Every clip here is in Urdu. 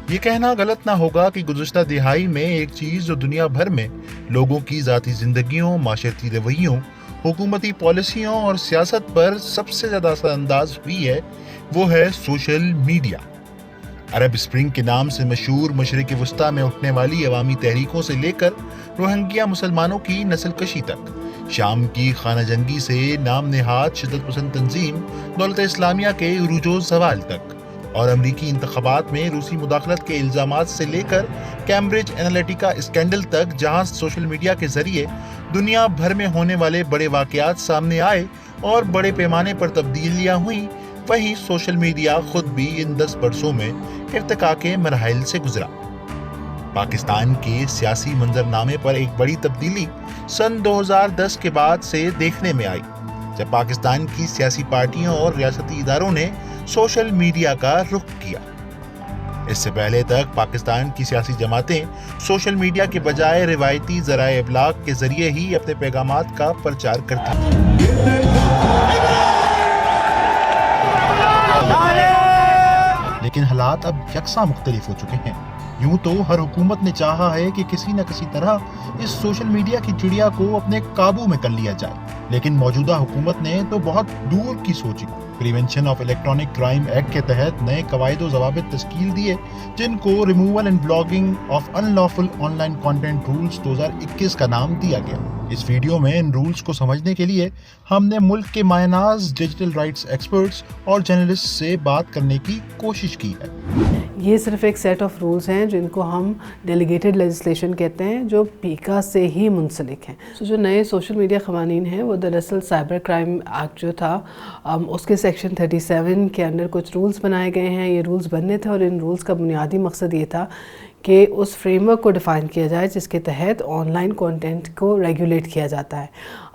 یہ کہنا غلط نہ ہوگا کہ گزشتہ دہائی میں ایک چیز جو دنیا بھر میں لوگوں کی ذاتی زندگیوں، معاشرتی رویوں، حکومتی پالیسیوں اور سیاست پر سب سے زیادہ اثر انداز ہوئی ہے، وہ ہے سوشل میڈیا۔ عرب اسپرنگ کے نام سے مشہور مشرق وسطیٰ میں اٹھنے والی عوامی تحریکوں سے لے کر روہنگیا مسلمانوں کی نسل کشی تک، شام کی خانہ جنگی سے نام نہاد شدت پسند تنظیم دولت اسلامیہ کے عروج و زوال تک، اور امریکی انتخابات میں روسی مداخلت کے الزامات سے لے کر کیمبرج انالیٹیکا اسکینڈل تک، جہاں سوشل میڈیا کے ذریعے دنیا بھر میں ہونے والے بڑے واقعات سامنے آئے اور بڑے پیمانے پر تبدیلیاں ہوئیں، وہیں سوشل میڈیا خود بھی ان 10 برسوں میں ارتقاء کے مراحل سے گزرا۔ پاکستان کے سیاسی منظرنامے پر ایک بڑی تبدیلی سن 2010 کے بعد سے دیکھنے میں آئی، جب پاکستان کی سیاسی پارٹیوں اور ریاستی اداروں نے سوشل میڈیا کا رخ کیا۔ اس سے پہلے تک پاکستان کی سیاسی جماعتیں سوشل میڈیا کے بجائے روایتی ذرائع ابلاغ کے ذریعے ہی اپنے پیغامات کا پرچار کرتی تھیں، لیکن حالات اب یکساں مختلف ہو چکے ہیں۔ یوں تو ہر حکومت نے چاہا ہے کہ کسی نہ کسی طرح اس سوشل میڈیا کی چڑیا کو اپنے قابو میں کر لیا جائے، لیکن موجودہ حکومت نے تو بہت دور کی سوچی۔ Prevention of electronic crime act کے تحت نئے قواعد و ضوابط تشکیل دیے، جن کو removal and blocking of unlawful online content rules 2021 کا نام دیا گیا۔ اس ویڈیو میں ان رولز کو سمجھنے کے لیے ہم نے ملک کے مایہ ناز ڈیجیٹل رائٹس ایکسپرٹس اور جرنلسٹ سے بات کرنے کی کوشش کی ہے۔ یہ صرف ایک سیٹ آف رولز ہیں جن کو ہم ڈیلیگیٹڈ لیجسلیشن کہتے ہیں، جو پیکا سے ہی منسلک ہیں۔ جو نئے سوشل میڈیا قوانین ہیں وہ دراصل سائبر کرائم ایکٹ جو تھا، اس کے سیکشن 37 کے انڈر کچھ رولز بنائے گئے ہیں۔ یہ رولز بننے تھے اور ان رولز کا بنیادی مقصد یہ تھا کہ اس فریم ورک کو ڈیفائن کیا جائے جس کے تحت آن لائن کانٹینٹ کو ریگولیٹ کیا جاتا ہے۔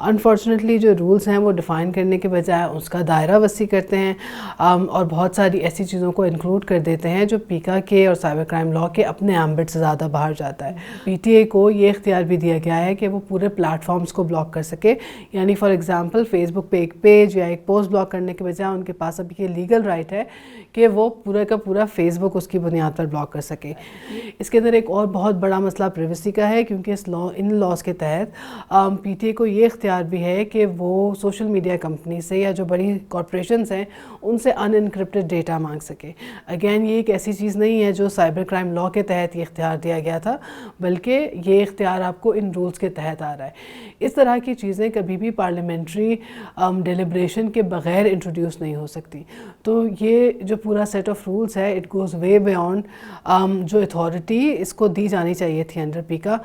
انفارچونیٹلی جو رولز ہیں وہ ڈیفائن کرنے کے بجائے اس کا دائرہ وسیع کرتے ہیں اور بہت ساری ایسی چیزوں کو انکلوڈ کر دیتے ہیں جو پیکا کے اور سائبر کرائم لا کے اپنے ایمبٹ سے زیادہ باہر جاتا ہے۔ پی ٹی اے کو یہ اختیار بھی دیا گیا ہے کہ وہ پورے پلیٹ فارمز کو بلاک کر سکے، یعنی فار ایگزامپل فیس بک پہ ایک پیج یا ایک پوسٹ بلاک کرنے کے بجائے ان کے پاس اب یہ لیگل رائٹ ہے کہ وہ پورا کا پورا فیس بک اس کی بنیاد پر بلاک کر سکے۔ اس کے اندر ایک اور بہت بڑا مسئلہ پریویسی کا ہے، کیونکہ ان لاز کے تحت پی ٹی اے کو یہ اختیار بھی ہے کہ وہ سوشل میڈیا کمپنی سے یا جو بڑی کارپوریشنز ہیں ان سے ان انکرپٹڈ ڈیٹا مانگ سکے۔ اگین یہ ایک ایسی چیز نہیں ہے جو سائبر کرائم لا کے تحت یہ اختیار دیا گیا تھا، بلکہ یہ اختیار آپ کو ان رولز کے تحت آ رہا ہے۔ اس طرح کی چیزیں کبھی بھی پارلیمنٹری ڈیلیبریشن کے بغیر انٹروڈیوس نہیں ہو سکتی۔ تو یہ جو پورا سیٹ آف رولز ہے اٹ گوز وے بیونڈ جو اتھارٹی اس کو دی جانی چاہیے تھی انڈر پیکا۔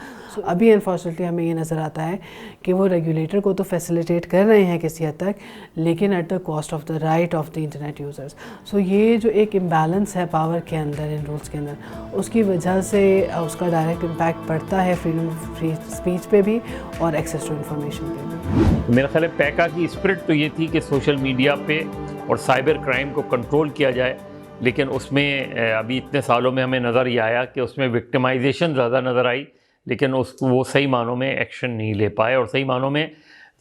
ابھی انفارچونیٹلی ہمیں یہ نظر آتا ہے کہ وہ ریگولیٹر کو تو فیسیلیٹیٹ کر رہے ہیں کسی حد تک، لیکن at the cost of the right of the internet users. So یہ جو ایک امبیلنس ہے پاور کے اندر ان رولز کے اندر، اس کی وجہ سے اس کا ڈائریکٹ امپیکٹ پڑتا ہے فریڈم آف فری اسپیچ پہ بھی اور ایکسیس ٹو انفارمیشن پہ بھی۔ میرا خیال ہے پیکا کی اسپرٹ تو یہ تھی کہ سوشل میڈیا پہ اور سائبر کرائم کو کنٹرول کیا جائے، لیکن اس میں ابھی اتنے سالوں میں ہمیں نظر یہ آیا کہ اس میں وکٹمائزیشن زیادہ نظر آئی، لیکن اس کو وہ صحیح معنوں میں ایکشن نہیں لے پائے اور صحیح معنوں میں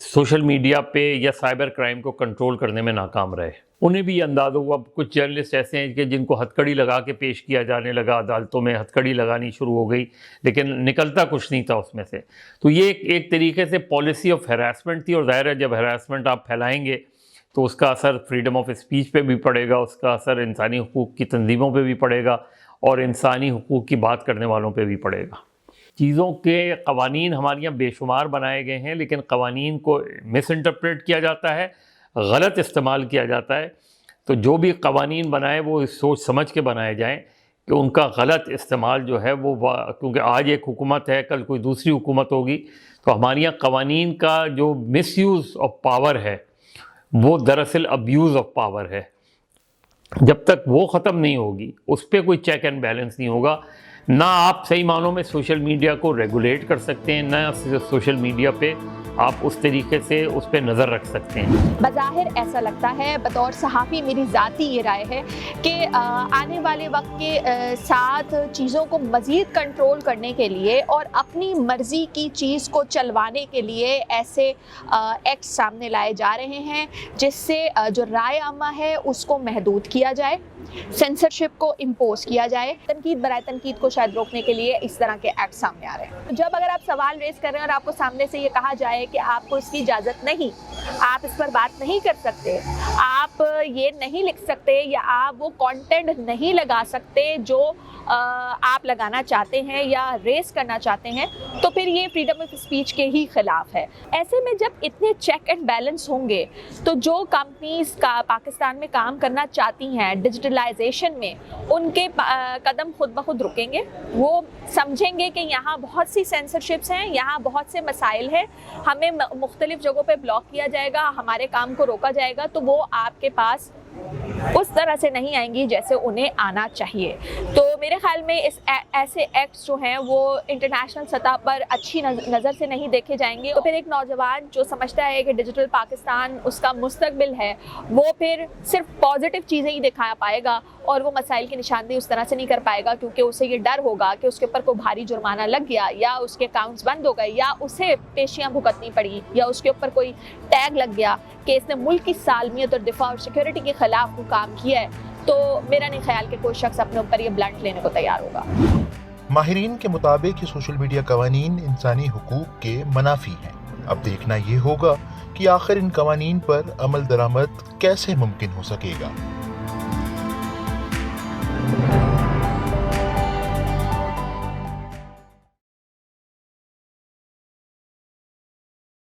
سوشل میڈیا پہ یا سائبر کرائم کو کنٹرول کرنے میں ناکام رہے۔ انہیں بھی اندازہ ہوا، کچھ جرنلسٹ ایسے ہیں کہ جن کو ہتھکڑی لگا کے پیش کیا جانے لگا، عدالتوں میں ہتھکڑی لگانی شروع ہو گئی، لیکن نکلتا کچھ نہیں تھا اس میں سے۔ تو یہ ایک طریقے سے پالیسی آف ہراسمنٹ تھی، اور ظاہر ہے جب ہراسمنٹ آپ پھیلائیں گے تو اس کا اثر فریڈم آف اسپیچ پہ بھی پڑے گا، اس کا اثر انسانی حقوق کی تنظیموں پہ بھی پڑے گا اور انسانی حقوق کی بات کرنے والوں پہ بھی پڑے گا۔ چیزوں کے قوانین ہمارے یہاں بے شمار بنائے گئے ہیں، لیکن قوانین کو مس انٹرپریٹ کیا جاتا ہے، غلط استعمال کیا جاتا ہے۔ تو جو بھی قوانین بنائے وہ سوچ سمجھ کے بنائے جائیں کہ ان کا غلط استعمال جو ہے وہ، کیونکہ آج ایک حکومت ہے، کل کوئی دوسری حکومت ہوگی، تو ہمارے یہاں قوانین کا جو مس یوز آف پاور ہے وہ دراصل ابیوز آف پاور ہے۔ جب تک وہ ختم نہیں ہوگی، اس پہ کوئی چیک اینڈ بیلنس نہیں ہوگا، نہ آپ صحیح معنوں میں سوشل میڈیا کو ریگولیٹ کر سکتے ہیں، نہ سوشل میڈیا پہ آپ اس طریقے سے اس پہ نظر رکھ سکتے ہیں۔ بظاہر ایسا لگتا ہے، بطور صحافی میری ذاتی یہ رائے ہے کہ آنے والے وقت کے ساتھ چیزوں کو مزید کنٹرول کرنے کے لیے اور اپنی مرضی کی چیز کو چلوانے کے لیے ایسے ایکٹ سامنے لائے جا رہے ہیں جس سے جو رائے عامہ ہے اس کو محدود کیا جائے، سینسرشپ کو امپوز کیا جائے۔ تنقید برائے تنقید کو شاید روکنے کے لیے اس طرح کے ایکٹ سامنے آ رہے ہیں۔ جب اگر آپ سوال ریز کر رہے ہیں اور آپ کو سامنے سے یہ کہا جائے کہ آپ کو اس کی اجازت نہیں، آپ اس پر بات نہیں کر سکتے، آپ یہ نہیں لکھ سکتے یا آپ وہ کانٹینٹ نہیں لگا سکتے جو آپ لگانا چاہتے ہیں یا ریز کرنا چاہتے ہیں، تو پھر یہ فریڈم آف اسپیچ کے ہی خلاف ہے۔ ایسے میں جب اتنے چیک اینڈ بیلنس ہوں گے تو جو کمپنیز کا پاکستان میں کام کرنا چاہتی ہیں ڈیجیٹلائزیشن میں، ان کے قدم خود بخود رکیں گے۔ وہ سمجھیں گے کہ یہاں بہت سی سینسرشپس ہیں، یہاں بہت سے مسائل ہیں، ہمیں مختلف جگہوں پہ بلاک کیا جائے گا، ہمارے کام کو روکا جائے گا، تو وہ آپ کے پاس اس طرح سے نہیں آئیں گی جیسے انہیں آنا چاہیے۔ تو میرے خیال میں ایسے ایکٹس جو ہیں وہ انٹرنیشنل سطح پر اچھی نظر سے نہیں دیکھے جائیں گے۔ تو پھر ایک نوجوان جو سمجھتا ہے کہ ڈیجیٹل پاکستان اس کا مستقبل ہے، وہ پھر صرف پازیٹیو چیزیں ہی دکھا پائے گا اور وہ مسائل کی نشاندہی اس طرح سے نہیں کر پائے گا، کیونکہ اسے یہ ڈر ہوگا کہ اس کے اوپر کوئی بھاری جرمانہ لگ گیا، یا اس کے اکاؤنٹس بند ہو گئے، یا اسے پیشیاں بھگتنی پڑی، یا اس کے اوپر کوئی ٹیگ لگ گیا کہ اس نے ملک کی سالمیت اور دفاع اور سیکورٹی کے خلاف کوئی کام کیا ہے۔ تو میرا نہیں خیال کہ کوئی شخص اپنے اوپر یہ بلنٹ لینے کو تیار ہوگا۔ ماہرین کے مطابق یہ سوشل میڈیا قوانین انسانی حقوق کے منافی ہیں۔ اب دیکھنا یہ ہوگا کہ آخر ان قوانین پر عمل درآمد کیسے ممکن ہو سکے گا۔